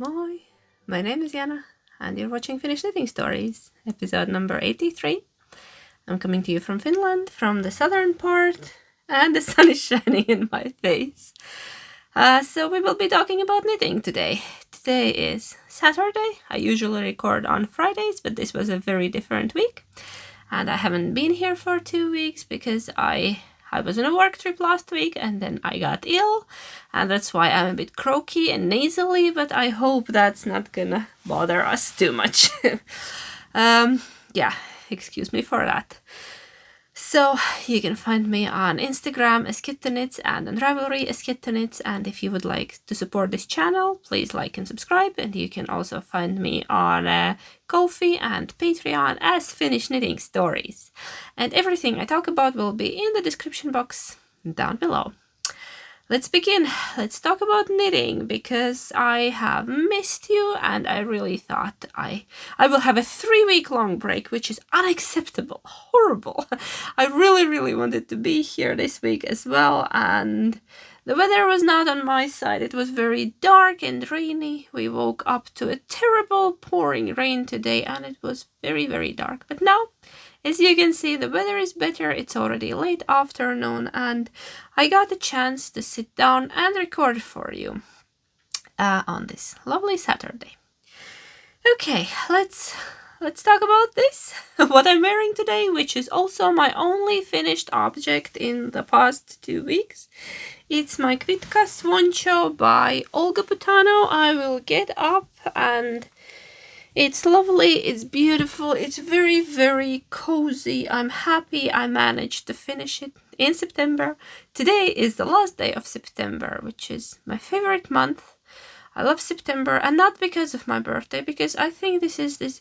Moi! My name is Jana, and you're watching Finnish Knitting Stories, episode number 83. I'm coming to you from Finland, from the southern part, and the sun is shining in my face. So we will be talking about knitting today. Today is Saturday. I usually record on Fridays, but this was a very different week. And I haven't been here for 2 weeks because I was on a work trip last week and then I got ill, and that's why I'm a bit croaky and nasally, but I hope that's not gonna bother us too much. Yeah, excuse me for that. So you can find me on Instagram as Kittenits and on Ravelry as Kittenits, and if you would like to support this channel, please like and subscribe, and you can also find me on Ko-fi and Patreon as Finnish Knitting Stories. And everything I talk about will be in the description box down below. Let's begin. Let's talk about knitting, because I have missed you and I really thought I will have a 3-week long break, which is unacceptable, horrible. I really wanted to be here this week as well, and the weather was not on my side. It was very dark and rainy. We woke up to a terrible pouring rain today and it was very dark. But now, as you can see, the weather is better. It's already late afternoon and I got a chance to sit down and record for you on this lovely Saturday. Okay, let's talk about this. What I'm wearing today, which is also my only finished object in the past 2 weeks. It's my Kvitka Swoncho by Olga Putano. I will get up and it's lovely, it's beautiful, it's very cozy. I'm happy I managed to finish it in September. Today is the last day of September, which is my favorite month. I love September, and not because of my birthday, because I think this is this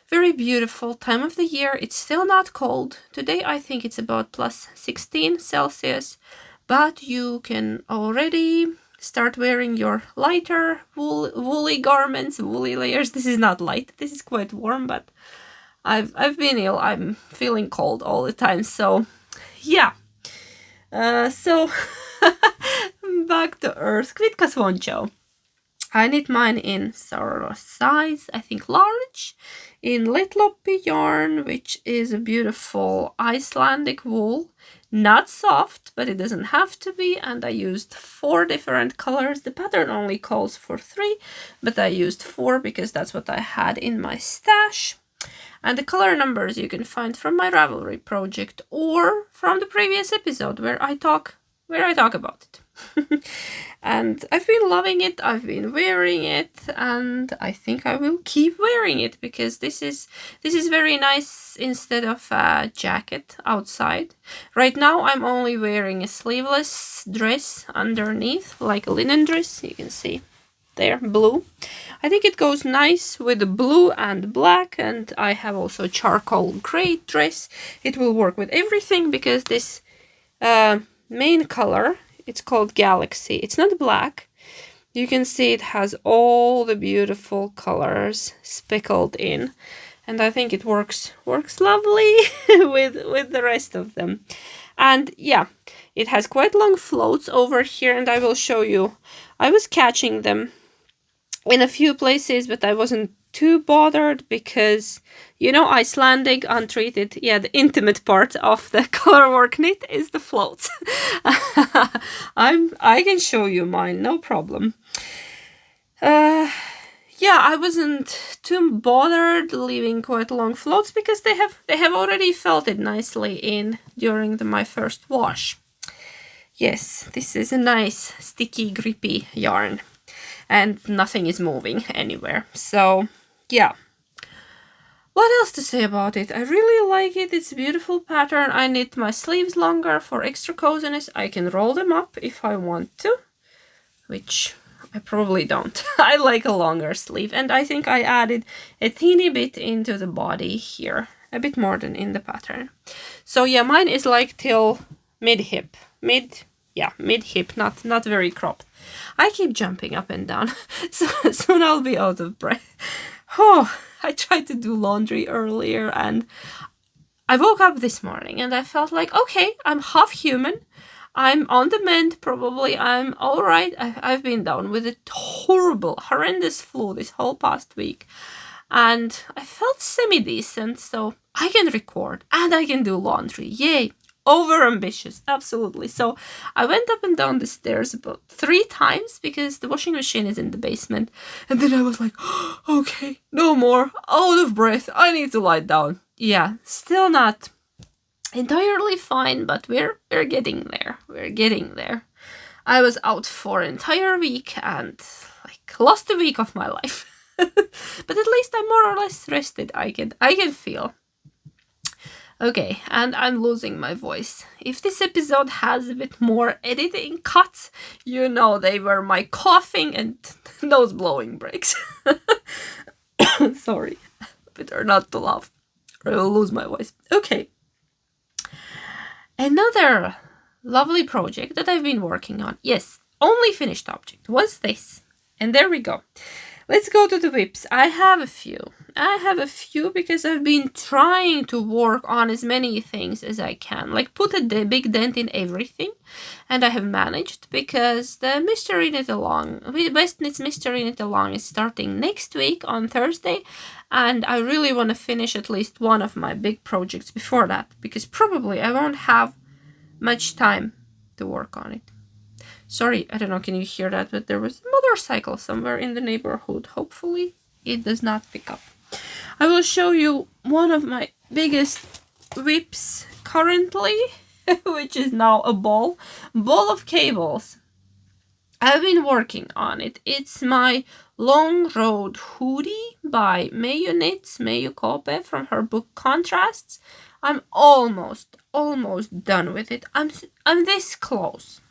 very beautiful time of the year. It's still not cold. Today I think it's about plus 16 Celsius, but you can already start wearing your lighter woolly garments, woolly layers. This is not light, this is quite warm, but I've been ill. I'm feeling cold all the time, so yeah. So back to earth. Kvitka Swoncho. I knit mine in Sororo size, I think large, in Letloppi yarn, which is a beautiful Icelandic wool. Not soft, but it doesn't have to be, and I used 4 different colors. The pattern only calls for 3, but I used 4 because that's what I had in my stash. And the color numbers you can find from my Ravelry project or from the previous episode where I talk about it. And I've been loving it, I've been wearing it, and I think I will keep wearing it because this is very nice instead of a jacket outside. Right now I'm only wearing a sleeveless dress underneath, like a linen dress, you can see there, blue. I think it goes nice with the blue and black, and I have also charcoal gray dress. It will work with everything because this main color, it's called Galaxy. It's not black. You can see it has all the beautiful colors speckled in, and I think it works lovely with the rest of them. And yeah, it has quite long floats over here, and I will show you. I was catching them in a few places, but I wasn't too bothered because, you know, Icelandic untreated, yeah, the intimate part of the colorwork knit is the floats. I can show you mine, no problem. Yeah, I wasn't too bothered leaving quite long floats because they have already felted nicely in during my first wash. Yes, this is a nice sticky grippy yarn and nothing is moving anywhere, so yeah. What else to say about it? I really like it. It's a beautiful pattern. I knit my sleeves longer for extra coziness. I can roll them up if I want to, which I probably don't. I like a longer sleeve, and I think I added a teeny bit into the body here, a bit more than in the pattern. So yeah, mine is like till mid-hip, not very cropped. I keep jumping up and down, so soon I'll be out of breath. Oh, I tried to do laundry earlier and I woke up this morning and I felt like, okay, I'm half human. I'm on the mend, probably. I'm all right. I've been down with a horrendous flu this whole past week. And I felt semi-decent, so I can record and I can do laundry. Yay! Over-ambitious, absolutely. So I went up and down the stairs about 3 times because the washing machine is in the basement. And then I was like, oh, okay, no more. Out of breath. I need to lie down. Yeah, still not entirely fine, but we're getting there. We're getting there. I was out for an entire week and lost a week of my life. But at least I'm more or less rested. I can feel. Okay, and I'm losing my voice. If this episode has a bit more editing cuts, you know they were my coughing and nose blowing breaks. Sorry, better not to laugh or I'll lose my voice. Okay. Another lovely project that I've been working on, yes, only finished object, was this. And there we go. Let's go to the whips. I have a few because I've been trying to work on as many things as I can. Like put a big dent in everything. And I have managed because the Mystery Knit Along, West Knits Mystery Knit Along is starting next week on Thursday. And I really want to finish at least one of my big projects before that. Because probably I won't have much time to work on it. Sorry, I don't know, can you hear that? But there was a motorcycle somewhere in the neighborhood. Hopefully it does not pick up. I will show you one of my biggest whips currently, which is now a ball of cables. I've been working on it. It's my Long Road Hoodie by Meadow Knits, Meadow Kope from her book Contrasts. I'm almost done with it. I'm this close.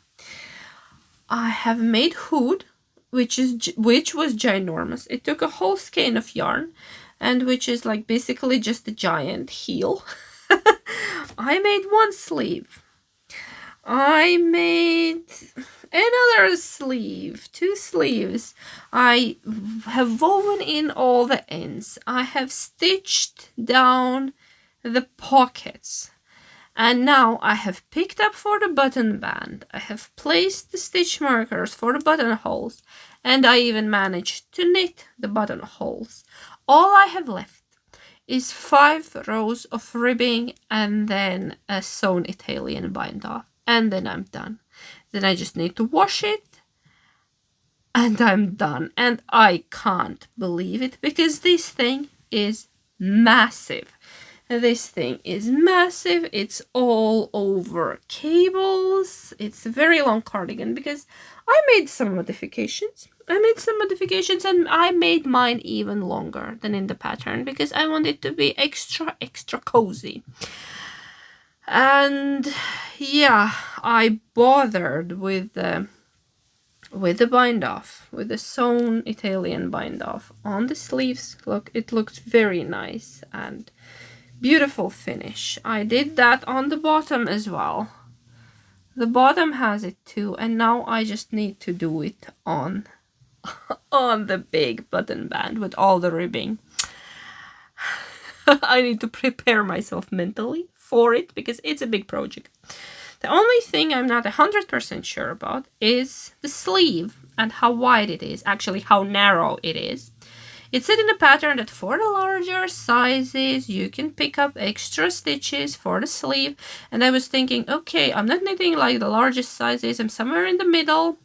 I have made hood, which was ginormous. It took a whole skein of yarn, and which is like basically just a giant heel. I made one sleeve. I made another sleeve, 2 sleeves. I have woven in all the ends. I have stitched down the pockets. And now I have picked up for the button band. I have placed the stitch markers for the buttonholes. And I even managed to knit the buttonholes. All I have left is 5 rows of ribbing and then a sewn Italian bind off. And then I'm done. Then I just need to wash it. And I'm done. And I can't believe it because this thing is massive. This thing is massive. It's all over cables. It's a very long cardigan because I made some modifications. And I made mine even longer than in the pattern because I want it to be extra cozy. And yeah, I bothered with the bind off, with the sewn Italian bind off on the sleeves. Look, it looks very nice and beautiful finish. I did that on the bottom as well. The bottom has it too, and now I just need to do it on the big button band with all the ribbing. I need to prepare myself mentally for it because it's a big project. The only thing I'm not 100% sure about is the sleeve and how wide it is, actually how narrow it is. It said in the pattern that for the larger sizes, you can pick up extra stitches for the sleeve. And I was thinking, okay, I'm not knitting like the largest sizes. I'm somewhere in the middle.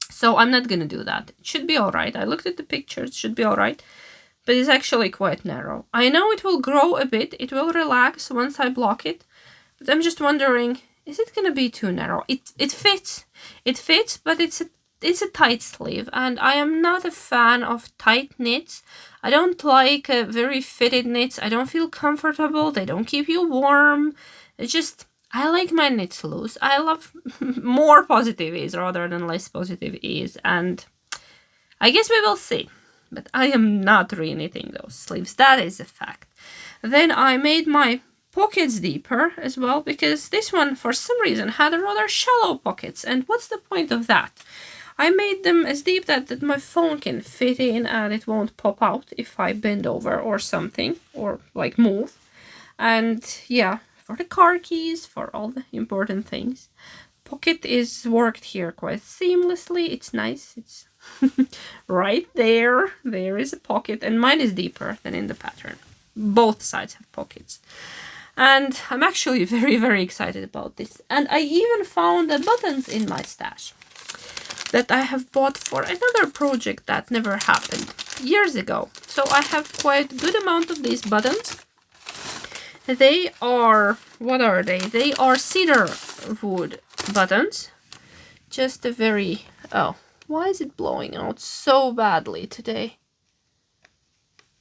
So I'm not going to do that. It should be all right. I looked at the pictures. It should be all right. But it's actually quite narrow. I know it will grow a bit. It will relax once I block it. But I'm just wondering, is it going to be too narrow? It fits. It fits, but it's a tight sleeve, and I am not a fan of tight knits. I don't like very fitted knits. I don't feel comfortable. They don't keep you warm. It's just, I like my knits loose. I love more positive ease rather than less positive ease, and I guess we will see. But I am not re-knitting those sleeves. That is a fact. Then I made my pockets deeper as well, because this one, for some reason, had a rather shallow pockets. And what's the point of that? I made them as deep that my phone can fit in and it won't pop out if I bend over or something, or like move. And yeah, for the car keys, for all the important things. pocket is worked here quite seamlessly. It's nice. It's right there. There is a pocket, and mine is deeper than in the pattern. Both sides have pockets. And I'm actually very, very excited about this. And I even found the buttons in my stash that I have bought for another project that never happened years ago. So I have quite a good amount of these buttons. They are, what are they? They are cedar wood buttons. Just a very, oh, why is it blowing out so badly today?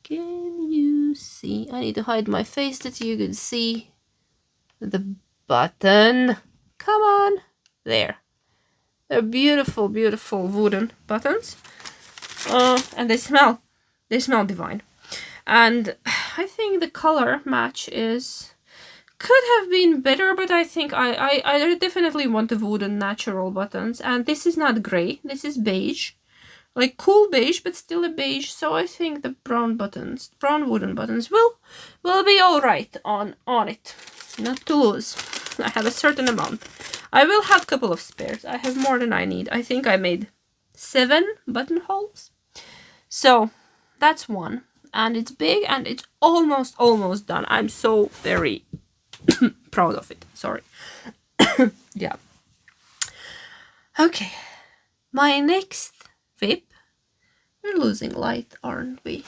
Can you see? I need to hide my face that you could see the button. Come on. There. They're beautiful, beautiful wooden buttons. And they smell divine. And I think the color match could have been better, but I think I definitely want the wooden natural buttons. And this is not gray, this is beige. Like cool beige, but still a beige. So I think the brown wooden buttons will be alright on it. Not to lose. I have a certain amount. I will have a couple of spares. I have more than I need. I think I made 7 buttonholes. So that's one. And it's big and it's almost done. I'm so very proud of it. Sorry. Yeah. Okay. My next whip. We're losing light, aren't we?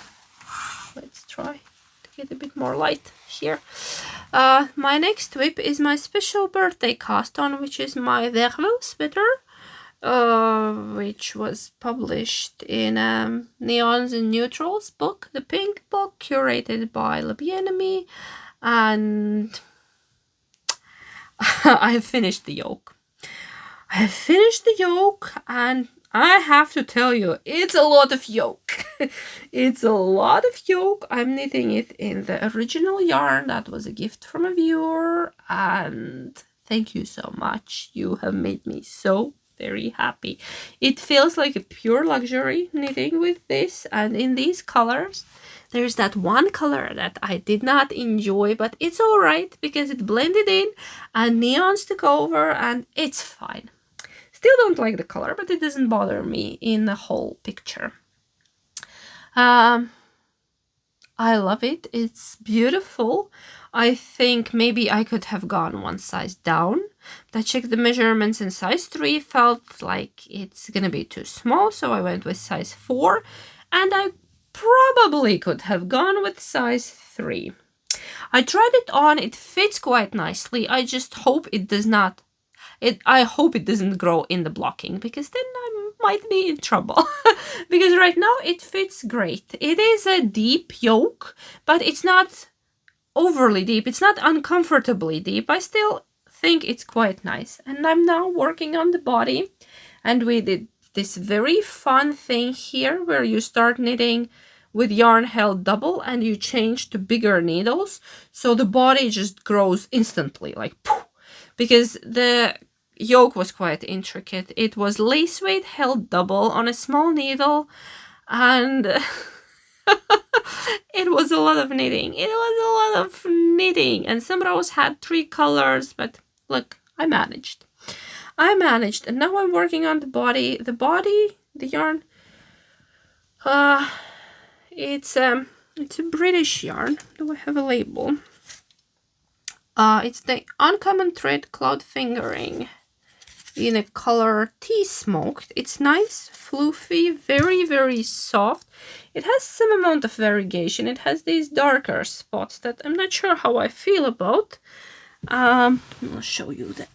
Let's try to get a bit more light here. My next whip is my special birthday cast on, which is my Vervel sweater, which was published in Neons and Neutrals book, the pink book, curated by Le Bien-Aimé, and I have finished the yoke. And I have to tell you, it's a lot of yoke. It's a lot of yoke. I'm knitting it in the original yarn that was a gift from a viewer, and thank you so much. You have made me so very happy. It feels like a pure luxury knitting with this, and in these colors. There's that one color that I did not enjoy, but it's alright because it blended in and neons took over and it's fine. Still don't like the color, but it doesn't bother me in the whole picture. I love it. It's beautiful. I think maybe I could have gone one size down. But I checked the measurements and size 3 felt like it's gonna be too small, so I went with size 4, and I probably could have gone with size 3. I tried it on. It fits quite nicely. I just hope it does not. I hope it doesn't grow in the blocking, because then I might be in trouble. Because right now it fits great. It is a deep yoke, but it's not overly deep. It's not uncomfortably deep. I still think it's quite nice. And I'm now working on the body, and we did this very fun thing here where you start knitting with yarn held double and you change to bigger needles, so the body just grows instantly, like poof, because the yoke was quite intricate. It was lace weight held double on a small needle, and it was a lot of knitting. And some rows had 3 colors, but look, I managed, and now I'm working on the body. The yarn, it's a British yarn. Do I have a label? It's the Uncommon Thread Cloud Fingering in a color Tea Smoked. It's nice, fluffy, very, very soft. It has some amount of variegation. It has these darker spots that I'm not sure how I feel about. I'll show you that.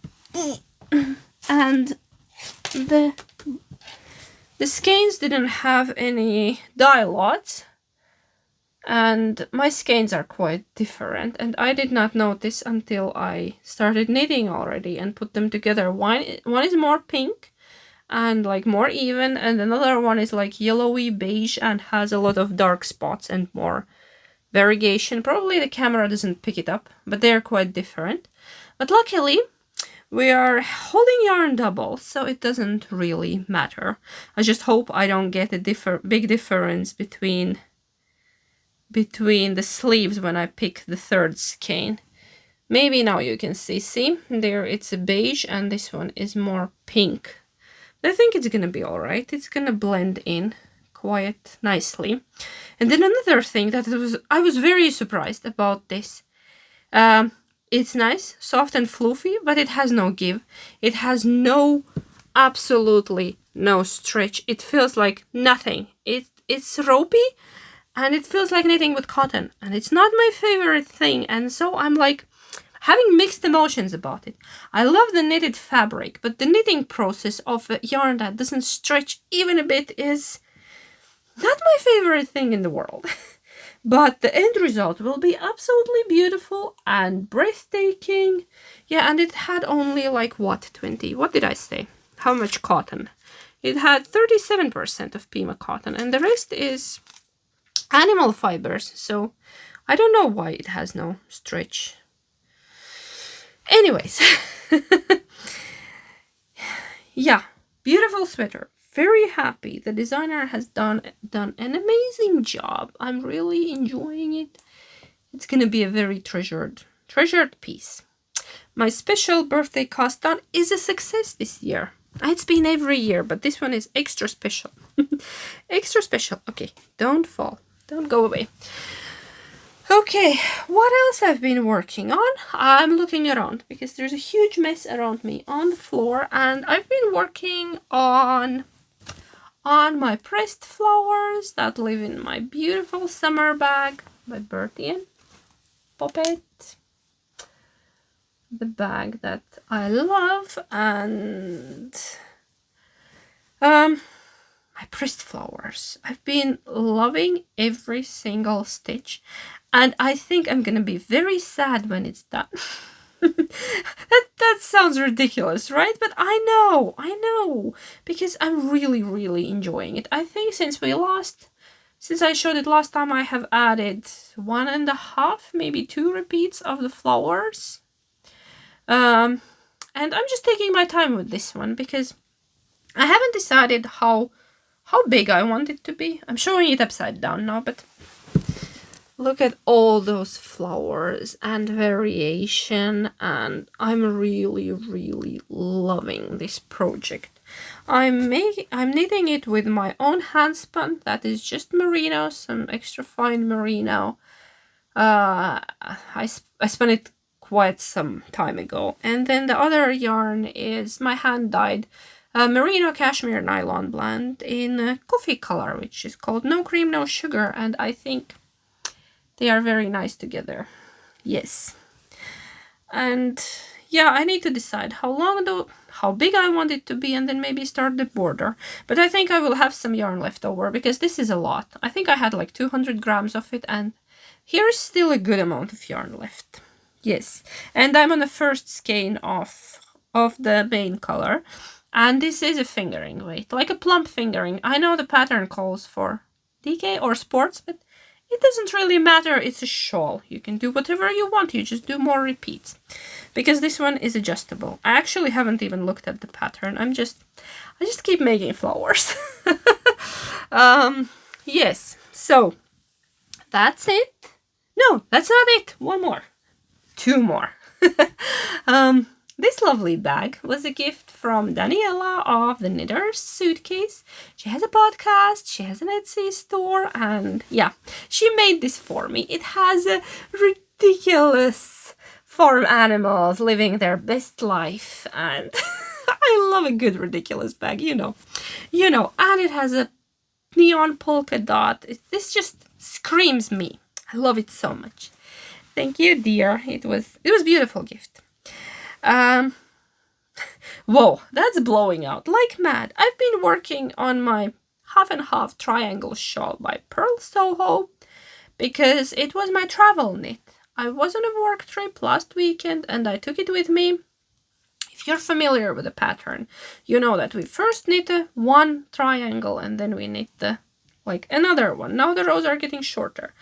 And the skeins didn't have any dye lots, and my skeins are quite different, and I did not notice until I started knitting already and put them together. One is more pink and like more even, and another one is like yellowy beige and has a lot of dark spots and more variegation. Probably the camera doesn't pick it up, but they're quite different. But luckily we are holding yarn double, so it doesn't really matter. I just hope I don't get a big difference between the sleeves when I pick the third skein. Maybe now you can see, there it's a beige and this one is more pink. I think it's gonna be all right. It's gonna blend in quite nicely. And then another thing that I was very surprised about this. It's nice, soft and fluffy, but it has no give. It has absolutely no stretch. It feels like nothing. It's ropey and it feels like knitting with cotton. And it's not my favorite thing. And so I'm like having mixed emotions about it. I love the knitted fabric, but the knitting process of a yarn that doesn't stretch even a bit is not my favorite thing in the world. But the end result will be absolutely beautiful and breathtaking. Yeah, and it had only like what, 20? What did I say? How much cotton? It had 37% of Pima cotton and the rest is animal fibers. So I don't know why it has no stretch. Anyways, yeah, beautiful sweater. Very happy. The designer has done an amazing job. I'm really enjoying it. It's gonna be a very treasured piece. My special birthday cast on is a success this year. It's been every year, but this one is extra special. Extra special. Okay, don't fall. Don't go away. Okay, what else I've been working on? I'm looking around because there's a huge mess around me on the floor, and I've been working on my pressed flowers that live in my beautiful summer bag by Bertie and Poppet. The bag that I love, and my pressed flowers. I've been loving every single stitch, and I think I'm gonna be very sad when it's done. that sounds ridiculous, right? But I know, because I'm really enjoying it. I think since I showed it last time, I have added 1.5, maybe 2 repeats of the flowers. And I'm just taking my time with this one because I haven't decided how big I want it to be. I'm showing it upside down now, but look at all those flowers and variation, and I'm really loving this project. I'm knitting it with my own hand spun, that is just merino, some extra fine merino. I spun it quite some time ago, and then the other yarn is my hand dyed merino cashmere nylon blend in a coffee color, which is called No Cream No Sugar, and I think they are very nice together. Yes. And yeah, I need to decide how big I want it to be, and then maybe start the border. But I think I will have some yarn left over because this is a lot. I think I had like 200 grams of it, and here's still a good amount of yarn left. Yes. And I'm on the first skein of the main color. And this is a fingering weight, like a plump fingering. I know the pattern calls for DK or sports, but it doesn't really matter. It's a shawl. You can do whatever you want. You just do more repeats. Because this one is adjustable. I actually haven't even looked at the pattern. I just keep making flowers. Yes. So that's it. No, that's not it. One more. 2 more. This lovely bag was a gift from Daniela of the Knitter's Suitcase. She has a podcast, she has an Etsy store, and yeah, she made this for me. It has a ridiculous farm animals living their best life, and I love a good ridiculous bag, you know, and it has a neon polka dot. This just screams me. I love it so much. Thank you, dear. It was a beautiful gift. Whoa, that's blowing out like mad. I've been working on my half and half triangle shawl by Pearl Soho because it was my travel knit. I was on a work trip last weekend and I took it with me. If you're familiar with the pattern, you know that we first knit one triangle and then we knit another one. Now the rows are getting shorter.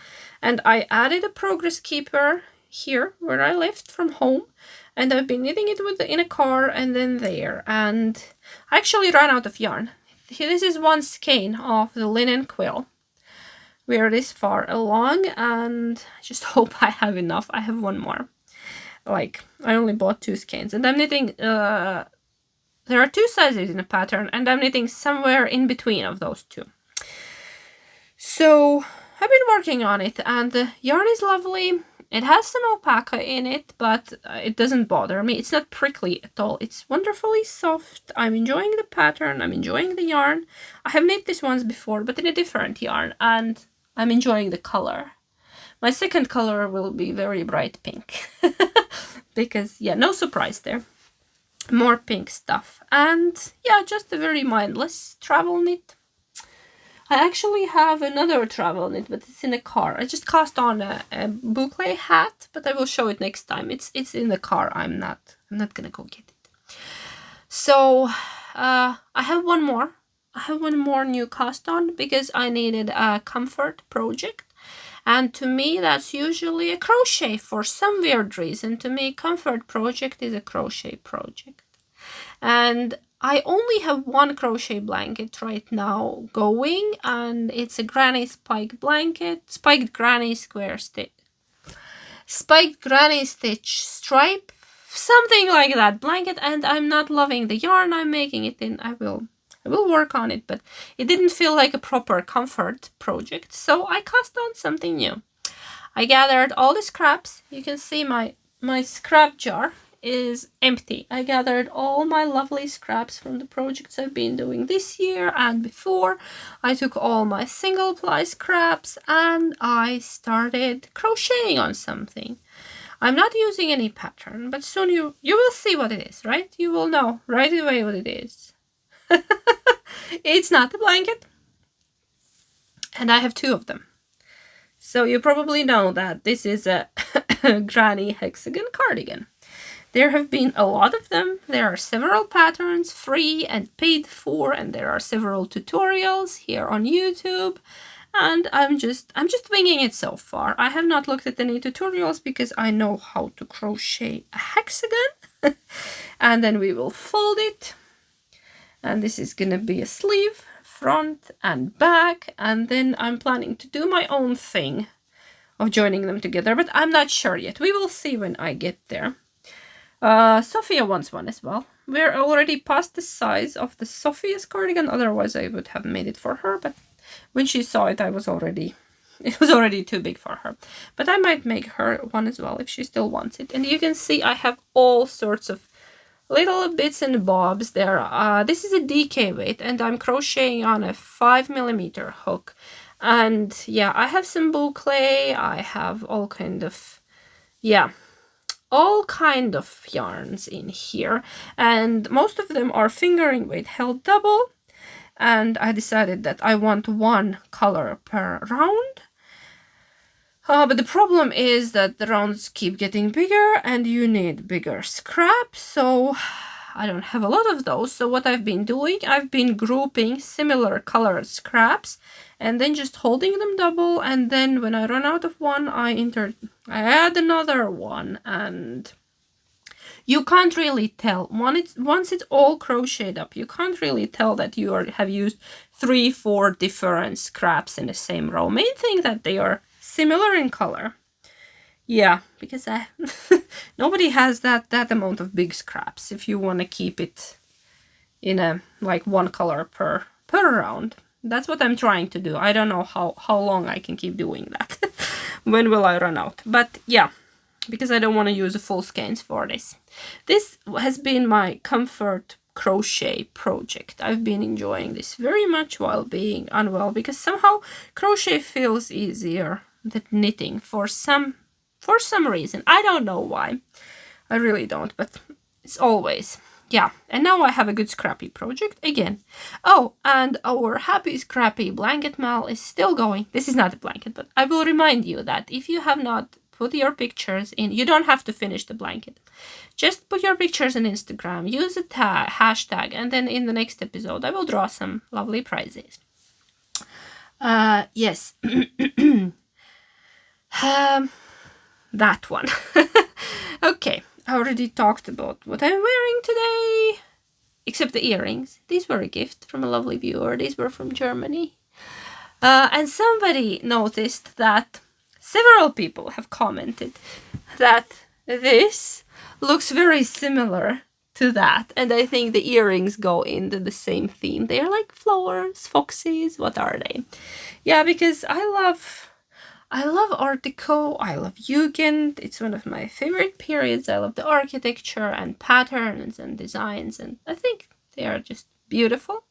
And I added a progress keeper here where I left from home, and I've been knitting it in a car and then there, and I actually ran out of yarn. This is one skein of the linen quill. We are this far along, and I just hope I have enough. I have one more. Like, I only bought 2 skeins, and I'm knitting, there are 2 sizes in a pattern, and I'm knitting somewhere in between of those 2. So I've been working on it, and the yarn is lovely. It has some alpaca in it, but it doesn't bother me. It's not prickly at all. It's wonderfully soft. I'm enjoying the pattern. I'm enjoying the yarn. I have knit this once before, but in a different yarn, and I'm enjoying the color. My second color will be very bright pink. Because, yeah, no surprise there. More pink stuff. And, yeah, just a very mindless travel knit. I actually have another travel knit, but it's in a car. I just cast on a boucle hat, but I will show it next time. It's in the car. I'm not gonna go get it. So I have one more. I have one more new cast on because I needed a comfort project. And to me, that's usually a crochet for some weird reason. To me, comfort project is a crochet project. And I only have one crochet blanket right now going, and it's a granny spiked blanket, spiked granny stitch stripe, something like that blanket, and I'm not loving the yarn I'm making it in. I will work on it, but it didn't feel like a proper comfort project, so I cast on something new. I gathered all the scraps. You can see my scrap jar is empty. I gathered all my lovely scraps from the projects I've been doing this year and before. I took all my single ply scraps and I started crocheting on something. I'm not using any pattern, but soon you will see what it is, right? You will know right away what it is. It's not a blanket, and I have 2 of them. So you probably know that this is a granny hexagon cardigan. There have been a lot of them. There are several patterns, free and paid for, and there are several tutorials here on YouTube. And I'm just winging it so far. I have not looked at any tutorials because I know how to crochet a hexagon. And then we will fold it. And this is gonna be a sleeve, front and back. And then I'm planning to do my own thing of joining them together, but I'm not sure yet. We will see when I get there. Sophia wants one as well. We're already past the size of the Sophia's cardigan, otherwise I would have made it for her, but when she saw it, it was already too big for her. But I might make her one as well if she still wants it. And you can see I have all sorts of little bits and bobs there. This is a DK weight, and I'm crocheting on a 5mm hook. And yeah, I have some boucle, I have all kind of yarns in here, and most of them are fingering weight held double, and I decided that I want 1 color per round. But the problem is that the rounds keep getting bigger and you need bigger scraps, so I don't have a lot of those. So what I've been doing, I've been grouping similar colored scraps and then just holding them double, and then when I run out of one, I add another one, and you can't really tell. Once it's all crocheted up, you can't really tell that you have used 3-4 different scraps in the same row. Main thing that they are similar in color. Yeah, because nobody has that amount of big scraps if you want to keep it in a like 1 color per round. That's what I'm trying to do. I don't know how long I can keep doing that. When will I run out? But yeah, because I don't want to use a full skeins for this. This has been my comfort crochet project. I've been enjoying this very much while being unwell, because somehow crochet feels easier than knitting for some reason. I don't know why. I really don't, but it's always. Yeah, and now I have a good scrappy project again. Oh, and our happy scrappy blanket mail is still going. This is not a blanket, but I will remind you that if you have not put your pictures in, you don't have to finish the blanket. Just put your pictures on Instagram, use a hashtag, and then in the next episode I will draw some lovely prizes. Yes. That one. Okay, I already talked about what I'm wearing today, except the earrings. These were a gift from a lovely viewer. These were from Germany. And somebody noticed that several people have commented that this looks very similar to that, and I think the earrings go into the same theme. They're like flowers, foxes. What are they? Yeah, because I love Art Deco. I love Jugend. It's one of my favorite periods. I love the architecture and patterns and designs, and I think they are just beautiful.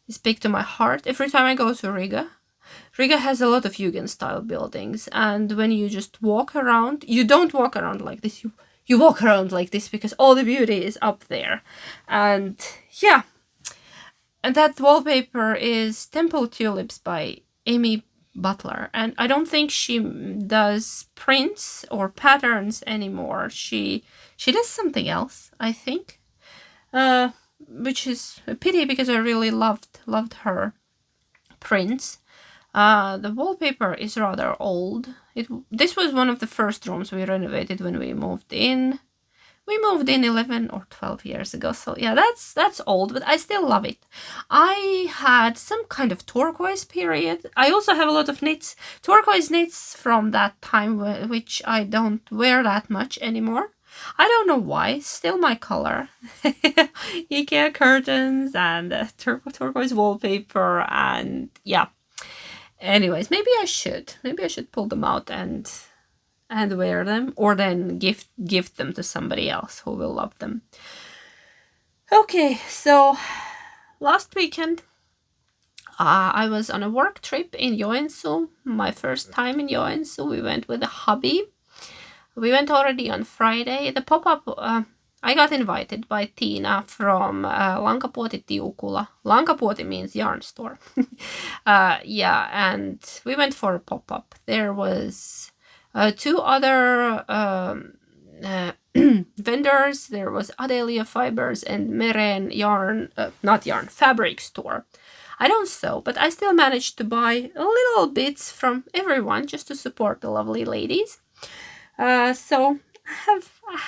They speak to my heart. Every time I go to Riga, Riga has a lot of Jugend style buildings, and when you just walk around, you don't walk around like this. You walk around like this because all the beauty is up there. And yeah, and that wallpaper is Temple Tulips by Amy Butler, and I don't think she does prints or patterns anymore. She does something else, I think, which is a pity because I really loved her prints. The wallpaper is rather old. This was one of the first rooms we renovated when we moved in. We moved in 11 or 12 years ago, so yeah, that's old, but I still love it. I had some kind of turquoise period. I also have a lot of knits, turquoise knits from that time, which I don't wear that much anymore. I don't know why, still my color. IKEA curtains and turquoise wallpaper, and yeah. Anyways, maybe I should pull them out and wear them, or then gift them to somebody else who will love them. Okay, so last weekend I was on a work trip in Joensuu, my first time in Joensuu. We went with a hubby. We went already on Friday. The pop-up, I got invited by Tina from Lankapuoti Tiukula. Lankapuoti means yarn store. Yeah, and we went for a pop-up. There was two other vendors. There was Adelia Fibers and Meren yarn, fabric store. I don't sew, but I still managed to buy little bits from everyone just to support the lovely ladies. So I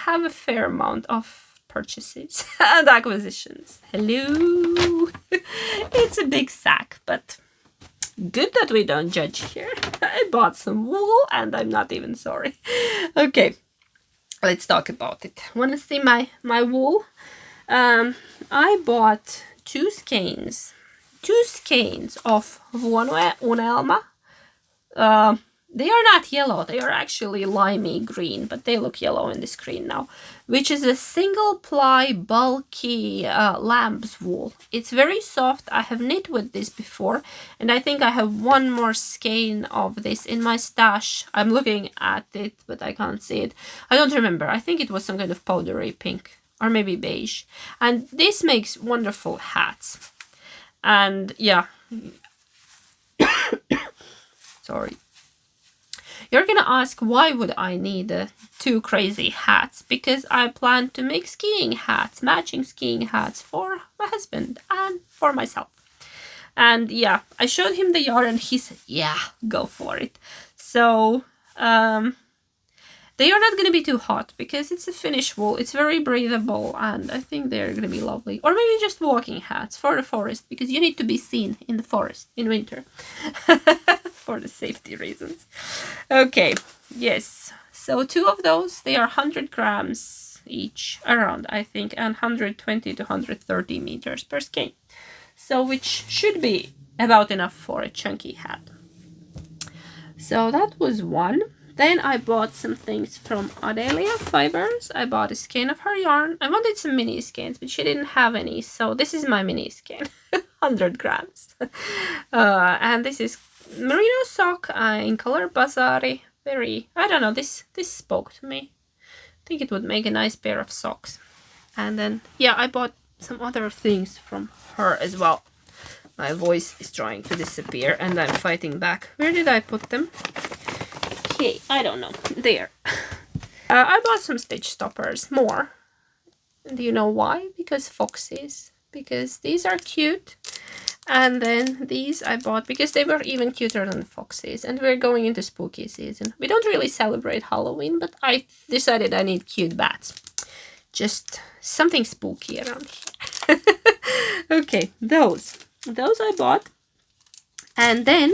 have a fair amount of purchases and acquisitions. Hello! It's a big sack, but good that we don't judge here. I bought some wool and I'm not even sorry. Okay, let's talk about it. Want to see my wool? I bought two skeins of Unelma. They are not yellow, they are actually limey green, but they look yellow in the screen now, which is a single ply bulky lamb's wool. It's very soft. I have knit with this before, and I think I have one more skein of this in my stash. I'm looking at it, but I can't see it. I don't remember. I think it was some kind of powdery pink, or maybe beige. And this makes wonderful hats. And yeah, sorry. You're gonna ask, why would I need two crazy hats? Because I plan to make skiing hats, matching skiing hats for my husband and for myself. And yeah, I showed him the yarn and he said, yeah, go for it. So they are not gonna be too hot because it's a Finnish wool. It's very breathable and I think they're gonna be lovely. Or maybe just walking hats for the forest, because you need to be seen in the forest in winter. For the safety reasons. Okay, yes. So two of those, they are 100 grams each, around, I think, and 120 to 130 meters per skein. So which should be about enough for a chunky hat. So that was one. Then I bought some things from Adelia Fibers. I bought a skein of her yarn. I wanted some mini skeins, but she didn't have any. So this is my mini skein, 100 grams. And this is merino sock in color Bazari. Very, I don't know, this spoke to me. I think it would make a nice pair of socks. And then, yeah, I bought some other things from her as well. My voice is trying to disappear and I'm fighting back. Where did I put them? Okay, I don't know. There. I bought some stitch stoppers, more. Do you know why? Because foxes. Because these are cute. And then these I bought because they were even cuter than the foxes. And we're going into spooky season. We don't really celebrate Halloween, but I decided I need cute bats. Just something spooky around here. Okay, those I bought. And then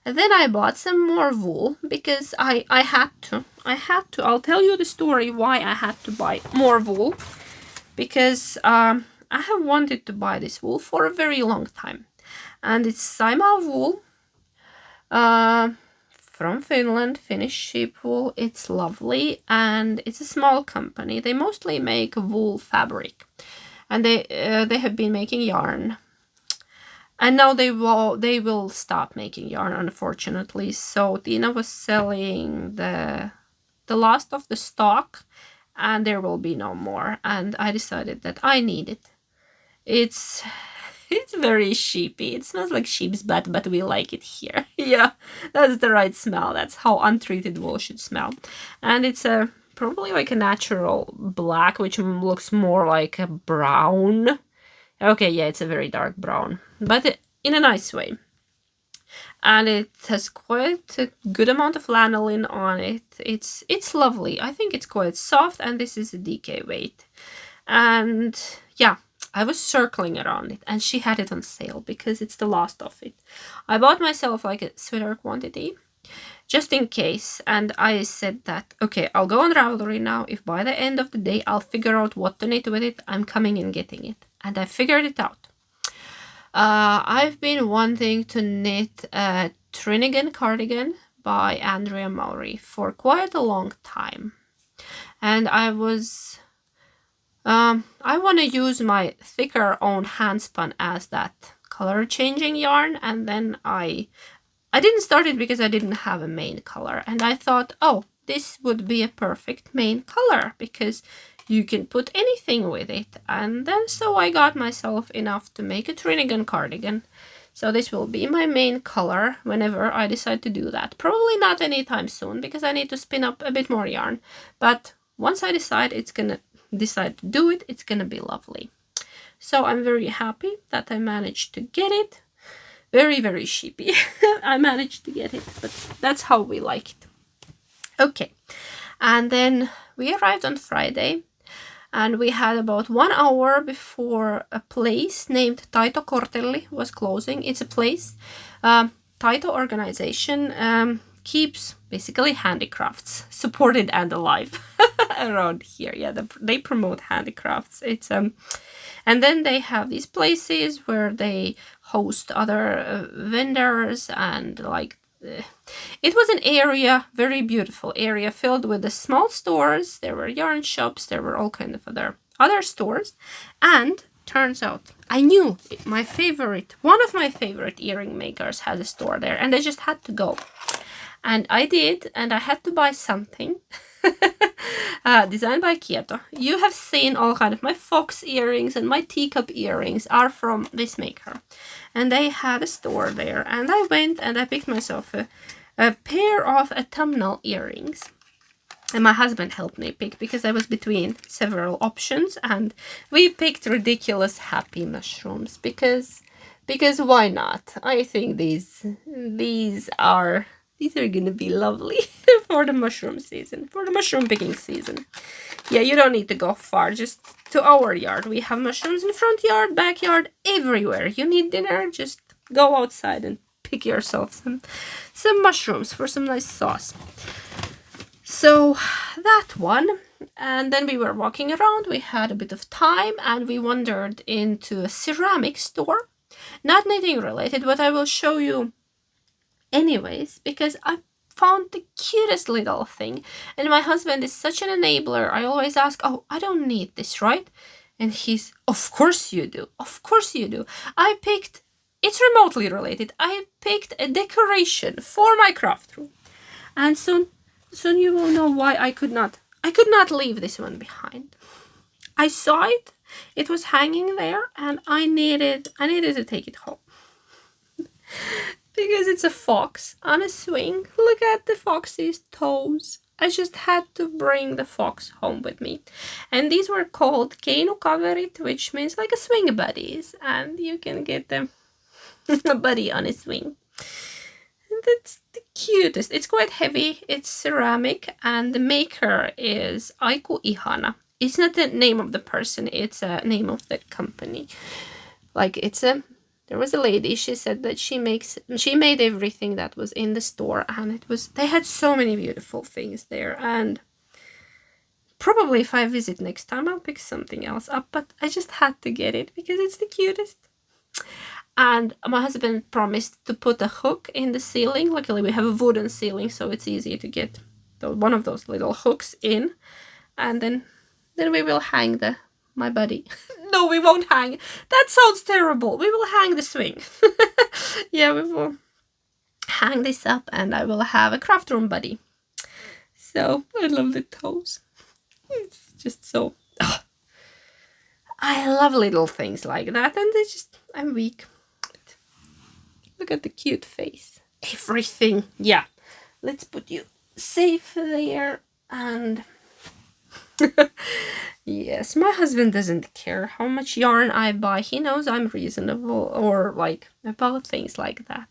And then I bought some more wool because I had to. I'll tell you the story why I had to buy more wool. Because I have wanted to buy this wool for a very long time. And it's Saima wool from Finland, Finnish sheep wool. It's lovely and it's a small company. They mostly make wool fabric. And they have been making yarn. And now they will stop making yarn, unfortunately. So Tina was selling the last of the stock, and there will be no more. And I decided that I need it. It's very sheepy. It smells like sheep's butt, but we like it here. Yeah, that's the right smell. That's how untreated wool should smell. And it's probably like a natural black, which looks more like a brown. Okay, yeah, it's a very dark brown, but in a nice way. And it has quite a good amount of lanolin on it. It's lovely. I think it's quite soft, and this is a DK weight. And yeah, I was circling around it, and she had it on sale because it's the last of it. I bought myself like a sweater quantity, just in case, and I said that, okay, I'll go on Ravelry now. If by the end of the day I'll figure out what to knit with it, I'm coming and getting it. And I figured it out. I've been wanting to knit a Trinigan cardigan by Andrea Mowry for quite a long time. And I want to use my thicker own handspun as that color changing yarn, and then I didn't start it because I didn't have a main color, and I thought, oh, this would be a perfect main color because you can put anything with it. And then so I got myself enough to make a Trinigan cardigan. So this will be my main color whenever I decide to do that. Probably not anytime soon because I need to spin up a bit more yarn. But once I decide to do it, it's gonna be lovely. So I'm very happy that I managed to get it. Very, very sheepy. I managed to get it, but that's how we like it. Okay, and then we arrived on Friday, and we had about 1 hour before a place named Taito Kortelli was closing. It's a place. Taito organization keeps basically handicrafts supported and alive around here. Yeah, they promote handicrafts. It's and then they have these places where they host other vendors, and like it was an area, very beautiful area filled with the small stores. There were yarn shops, there were all kind of other stores, and turns out I knew one of my favorite earring makers has a store there, and I just had to go. And I did, and I had to buy something designed by Kieto. You have seen all kind of my fox earrings, and my teacup earrings are from this maker. And they had a store there, and I went and I picked myself a pair of autumnal earrings. And my husband helped me pick because I was between several options, and we picked ridiculous happy mushrooms because why not? I think these are gonna be lovely for the mushroom season, for the mushroom picking season. Yeah, you don't need to go far, just to our yard. We have mushrooms in front yard, backyard, everywhere. You need dinner, just go outside and pick yourself some mushrooms for some nice sauce. So that one, and then we were walking around, we had a bit of time, and we wandered into a ceramic store. Not knitting related, but I will show you anyways, because I found the cutest little thing. And my husband is such an enabler. I always ask, oh, I don't need this, right? And he's, of course you do. Of course you do. It's remotely related. I picked a decoration for my craft room. And soon you will know why I could not leave this one behind. I saw it. It was hanging there, and I needed to take it home. Because it's a fox on a swing. Look at the fox's toes. I just had to bring the fox home with me. And these were called keinukaverit, which means like a swing buddies. And you can get them a buddy on a swing. And that's the cutest. It's quite heavy. It's ceramic. And the maker is Aiku Ihana. It's not the name of the person. It's a name of the company. Like it's a there was a lady, she said that she made everything that was in the store, and they had so many beautiful things there, and probably if I visit next time I'll pick something else up, but I just had to get it because it's the cutest. And my husband promised to put a hook in the ceiling. Luckily we have a wooden ceiling, so it's easy to get one of those little hooks in, and then we will hang my buddy. No, we won't hang. That sounds terrible. We will hang the swing. Yeah, we will hang this up, and I will have a craft room buddy. So I love the toes. It's just so... Oh. I love little things like that, and I'm weak. But look at the cute face. Everything. Yeah. Let's put you safe there, and... Yes, my husband doesn't care how much yarn I buy. He knows I'm reasonable, or like about things like that.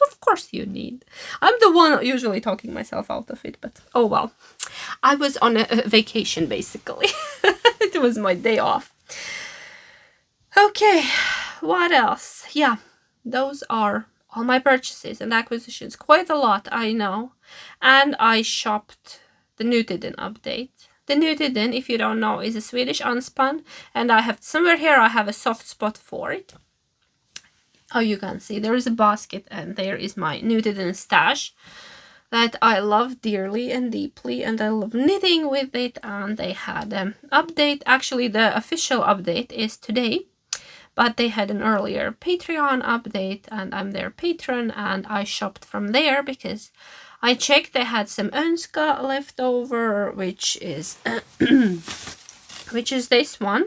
Of course you need. I'm the one usually talking myself out of it, but oh well. I was on a vacation basically. It was my day off. Okay, what else? Yeah, those are all my purchases and acquisitions. Quite a lot, I know. And I shopped the Nytiden update. The Nytiden, if you don't know, is a Swedish unspun, and I have somewhere here I have a soft spot for it. Oh, you can see there is a basket, and there is my Nytiden stash that I love dearly and deeply, and I love knitting with it. And they had an update. Actually, the official update is today, but they had an earlier Patreon update, and I'm their patron, and I shopped from there because I checked they had some Önska left over, which is this one.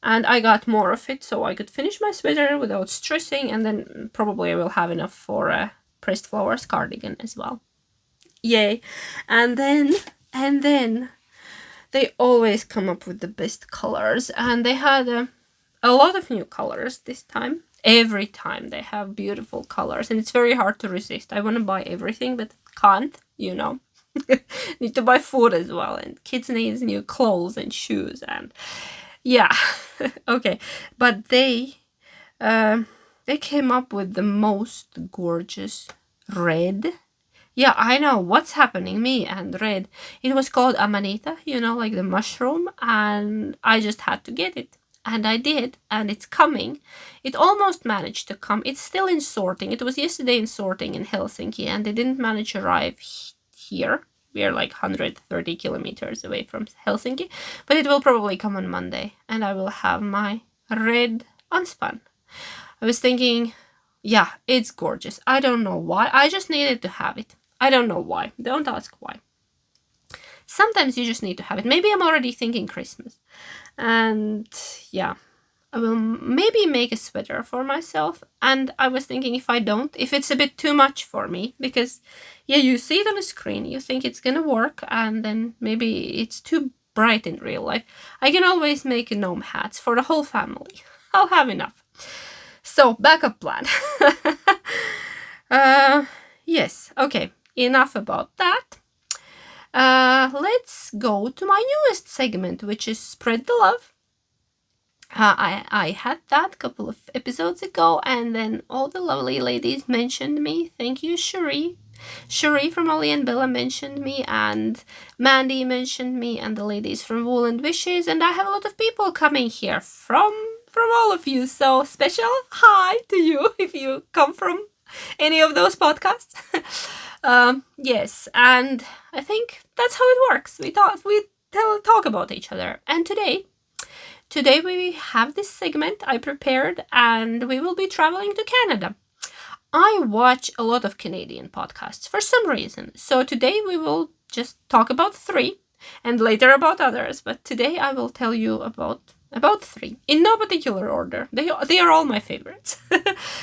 And I got more of it so I could finish my sweater without stressing, and then probably I will have enough for a pressed flowers cardigan as well. Yay. And then they always come up with the best colors, and they had a lot of new colors this time. Every time they have beautiful colors, and it's very hard to resist. I want to buy everything, but can't, you know. Need to buy food as well, and kids need new clothes and shoes, and yeah. Okay, but they came up with the most gorgeous red. Yeah, I know what's happening, me and red. It was called amanita, you know, like the mushroom, and I just had to get it. And I did, and it's coming. It almost managed to come. It's still in sorting. It was yesterday in sorting in Helsinki, and they didn't manage to arrive here. We are like 130 kilometers away from Helsinki, but it will probably come on Monday, and I will have my red unspun. I was thinking, yeah, it's gorgeous. I don't know why. I just needed to have it. I don't know why. Don't ask why. Sometimes you just need to have it. Maybe I'm already thinking Christmas. And yeah, I will maybe make a sweater for myself. And I was thinking if it's a bit too much for me, because yeah, you see it on the screen, you think it's gonna work, and then maybe it's too bright in real life. I can always make gnome hats for the whole family. I'll have enough. So, backup plan. Yes, okay, enough about that. Let's go to my newest segment, which is Spread the Love. I had that a couple of episodes ago, and then all the lovely ladies mentioned me. Thank you, Cherie. Cherie from Ollie and Bella mentioned me, and Mandy mentioned me, and the ladies from Wool and Wishes, and I have a lot of people coming here from all of you, so special hi to you if you come from any of those podcasts. Yes, and I think that's how it works. We talk about each other, and today we have this segment I prepared, and we will be traveling to Canada. I watch a lot of Canadian podcasts for some reason, so today we will just talk about 3, and later about others, but today I will tell you about 3, in no particular order. They are all my favorites.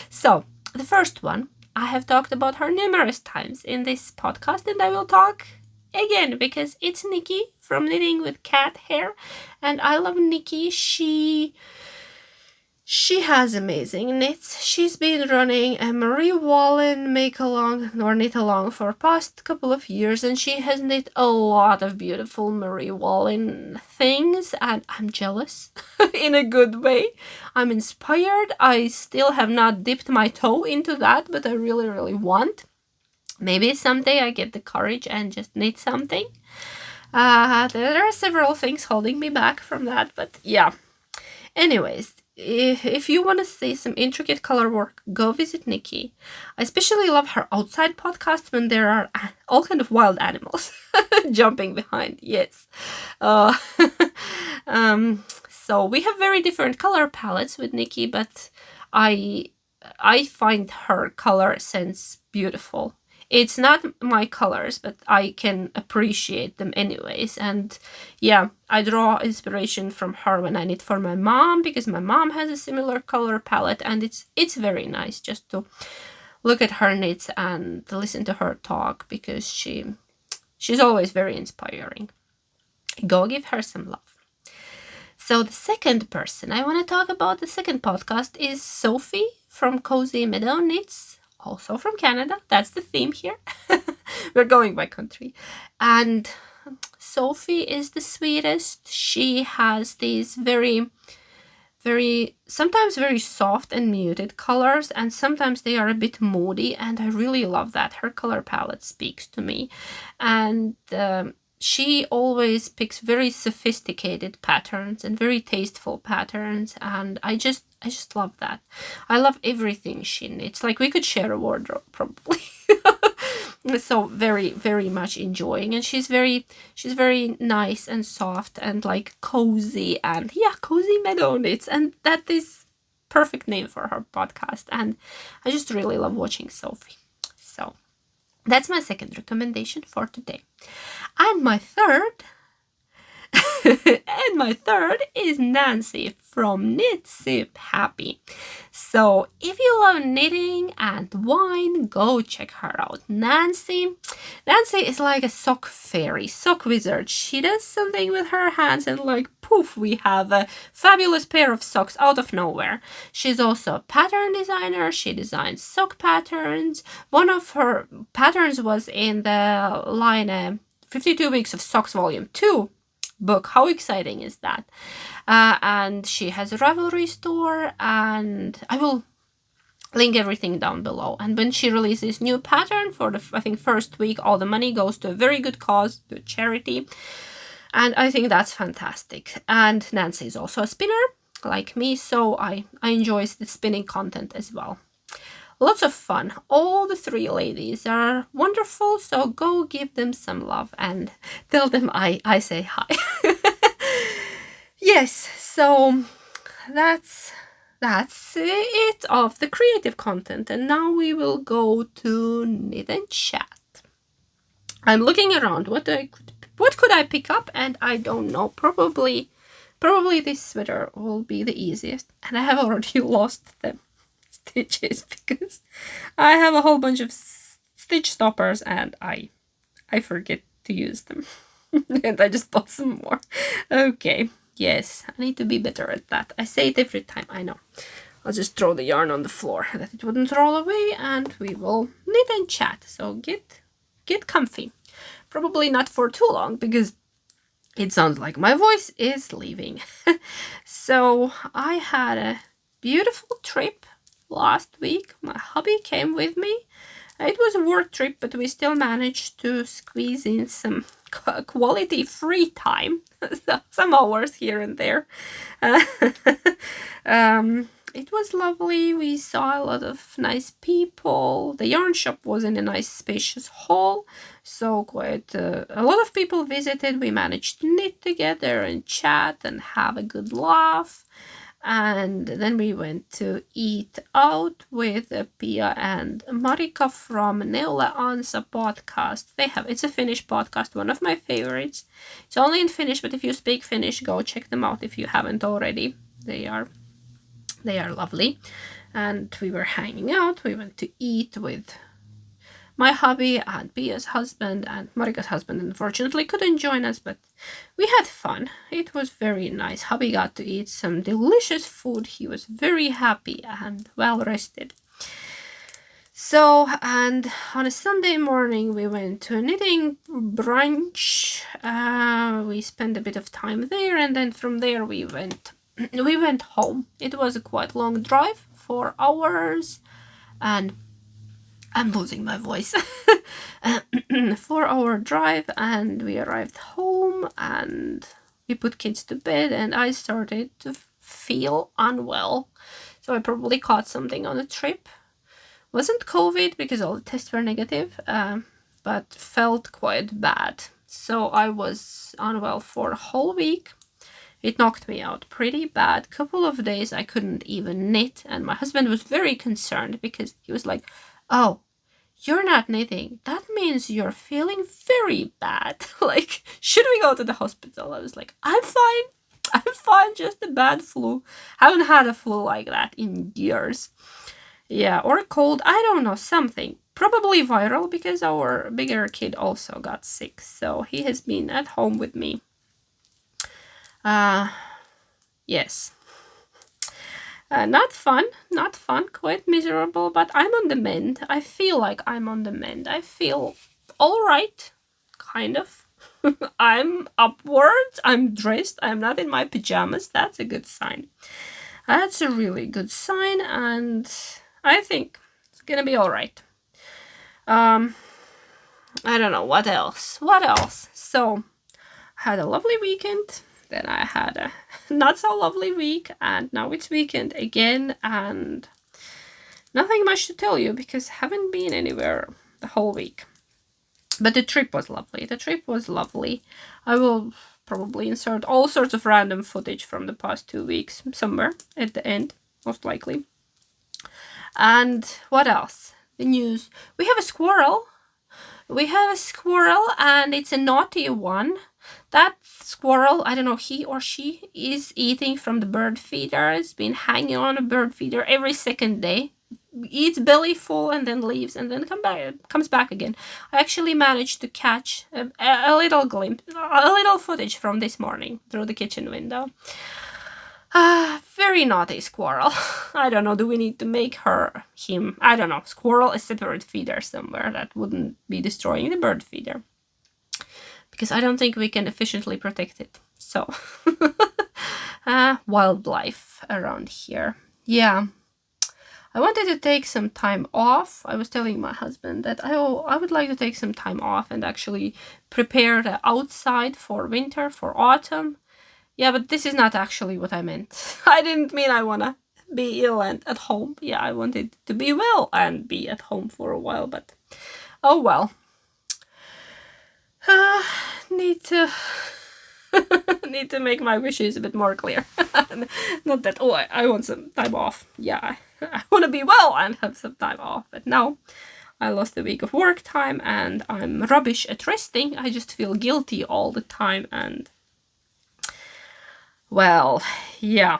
So, the first one, I have talked about her numerous times in this podcast, and I will talk again because it's Nikki from Knitting with Cat Hair, and I love Nikki. She She has amazing knits. She's been running a Marie Wallen make-along or knit-along for past couple of years, and she has knit a lot of beautiful Marie Wallen things, and I'm jealous in a good way. I'm inspired. I still have not dipped my toe into that, but I really, really want. Maybe someday I get the courage and just knit something. There are several things holding me back from that, but yeah. Anyways, if you want to see some intricate color work, go visit Nikki. I especially love her outside podcast when there are all kind of wild animals jumping behind. Yes. Uh, so we have very different color palettes with Nikki, but I find her color sense beautiful. It's not my colors, but I can appreciate them anyways. And yeah, I draw inspiration from her when I knit for my mom, because my mom has a similar color palette, and it's very nice just to look at her knits and listen to her talk, because she's always very inspiring. Go give her some love. So the second person I want to talk about, the second podcast, is Sophie from Cozy Meadow Knits, also from Canada. That's the theme here. We're going by country. And Sophie is the sweetest. She has these very, very, sometimes very soft and muted colors, and sometimes they are a bit moody, and I really love that. Her color palette speaks to me. And she always picks very sophisticated patterns and very tasteful patterns, and I just love that. I love everything she knits. Like, we could share a wardrobe probably. So very, very much enjoying, and she's very nice and soft and like cozy, and yeah, Cozy Meadow Knits, and that is perfect name for her podcast, and I just really love watching Sophie. So that's my second recommendation for today. And my third is Nancy from Knit Sip Happy. So if you love knitting and wine, go check her out. Nancy is like a sock fairy, sock wizard. She does something with her hands, and like poof, we have a fabulous pair of socks out of nowhere. She's also a pattern designer. She designs sock patterns. One of her patterns was in the line 52 Weeks of Socks Volume 2 book. How exciting is that? And she has a Ravelry store, and I will link everything down below. And when she releases new pattern for the, I think, first week, all the money goes to a very good cause, to charity. And I think that's fantastic. And Nancy is also a spinner like me, so I enjoy the spinning content as well. Lots of fun. All the three ladies are wonderful, so go give them some love and tell them I say hi. Yes, so that's it of the creative content, and now we will go to knit and chat. I'm looking around. What could I pick up? And I don't know. Probably this sweater will be the easiest, and I have already lost them. Stitches, because I have a whole bunch of stitch stoppers and I forget to use them. And I just bought some more. Okay, yes, I need to be better at that. I say it every time, I know. I'll just throw the yarn on the floor that it wouldn't roll away, and we will knit and chat. So get comfy. Probably not for too long, because it sounds like my voice is leaving. So I had a beautiful trip last week. My hubby came with me. It was a work trip, but we still managed to squeeze in some quality free time, some hours here and there. It was lovely. We saw a lot of nice people. The yarn shop was in a nice spacious hall, so quite a lot of people visited. We managed to knit together and chat and have a good laugh. And then we went to eat out with Pia and Marika from Neuleansa podcast. It's a Finnish podcast, one of my favorites. It's only in Finnish, but if you speak Finnish, go check them out if you haven't already. They are lovely. And we were hanging out. We went to eat with my hubby and Pia's husband and Marika's husband unfortunately couldn't join us, but we had fun. It was very nice. Hubby got to eat some delicious food. He was very happy and well rested. So, and on a Sunday morning we went to a knitting brunch. We spent a bit of time there, and then from there we went home. It was a quite long drive, 4 hours, and I'm losing my voice. 4-hour drive, and we arrived home and we put kids to bed, and I started to feel unwell. So I probably caught something on the trip. Wasn't COVID because all the tests were negative, but felt quite bad. So I was unwell for a whole week. It knocked me out pretty bad. Couple of days I couldn't even knit, and my husband was very concerned because he was like, "Oh, you're not knitting. That means you're feeling very bad. Like, should we go to the hospital?" I was like, I'm fine, just a bad flu. Haven't had a flu like that in years. Yeah, or a cold, I don't know, something. Probably viral because our bigger kid also got sick, so he has been at home with me. Yes. Not fun, quite miserable, but I'm on the mend. I feel like I'm on the mend. I feel alright, kind of. I'm upwards, I'm dressed, I'm not in my pajamas. That's a good sign. That's a really good sign, and I think it's gonna be alright. I don't know, what else? So, I had a lovely weekend. Then I had a not so lovely week, and now it's weekend again, and nothing much to tell you because I haven't been anywhere the whole week. But the trip was lovely. I will probably insert all sorts of random footage from the past 2 weeks somewhere at the end, most likely. And what else? The news. We have a squirrel. And it's a naughty one. That squirrel, I don't know, he or she is eating from the bird feeder. It's been hanging on a bird feeder every second day. Eats belly full and then leaves and then comes back again. I actually managed to catch a little glimpse, a little footage from this morning through the kitchen window. Very naughty squirrel. I don't know, do we need to make him, I don't know, squirrel a separate feeder somewhere that wouldn't be destroying the bird feeder? Because I don't think we can efficiently protect it. So, wildlife around here. Yeah. I wanted to take some time off. I was telling my husband that I would like to take some time off and actually prepare the outside for winter, for autumn. Yeah, but this is not actually what I meant. I didn't mean I want to be ill and at home. Yeah, I wanted to be well and be at home for a while, but oh well. Need to make my wishes a bit more clear. Not that, I want some time off. Yeah, I want to be well and have some time off. But no, I lost a week of work time and I'm rubbish at resting. I just feel guilty all the time and, well, yeah.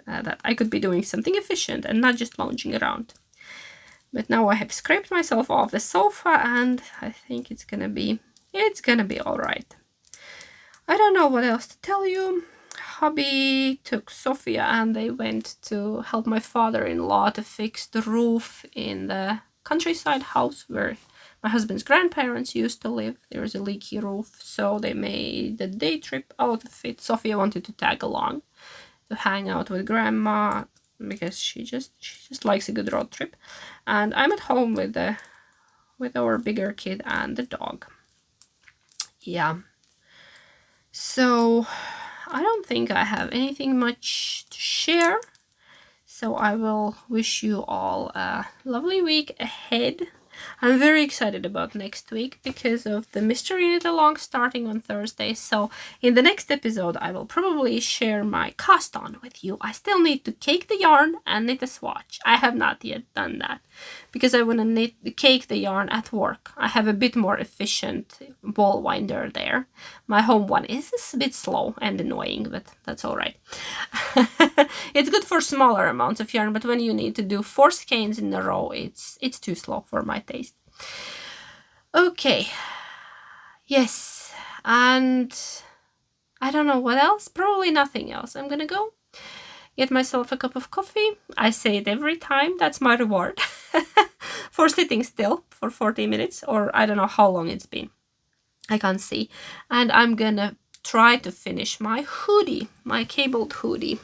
That I could be doing something efficient and not just lounging around. But now I have scraped myself off the sofa and I think it's gonna be alright. I don't know what else to tell you. Hubby took Sophia and they went to help my father-in-law to fix the roof in the countryside house where my husband's grandparents used to live. There was a leaky roof, so they made a day trip out of it. Sophia wanted to tag along to hang out with grandma because she just likes a good road trip. And I'm at home with our bigger kid and the dog. Yeah. So I don't think I have anything much to share. So I will wish you all a lovely week ahead. I'm very excited about next week because of the Mystery Knit Along starting on Thursday. So in the next episode, I will probably share my cast on with you. I still need to cake the yarn and knit a swatch. I have not yet done that because I want to cake the yarn at work. I have a bit more efficient ball winder there. My home one is a bit slow and annoying, but that's all right. It's good for smaller amounts of yarn, but when you need to do 4 skeins in a row, it's too slow for my taste. Okay. Yes. And I don't know what else. Probably nothing else. I'm gonna go get myself a cup of coffee. I say it every time. That's my reward for sitting still for 40 minutes, or I don't know how long it's been. I can't see. And I'm gonna try to finish my hoodie, my cabled hoodie.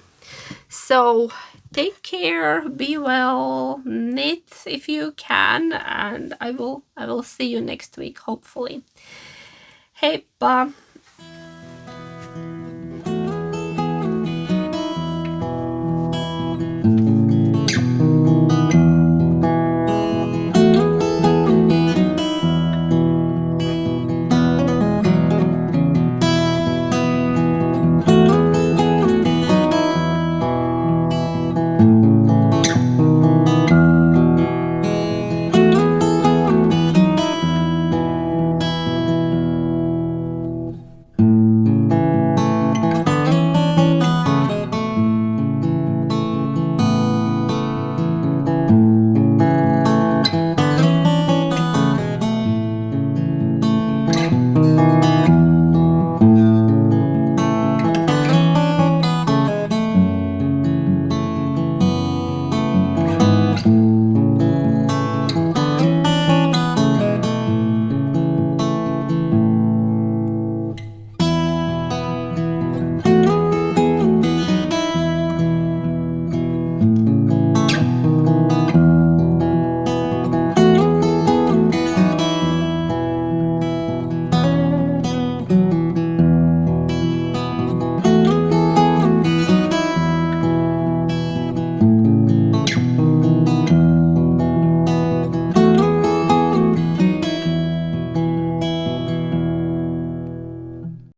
So take care, be well, knit if you can, and I will see you next week, hopefully. Heippa!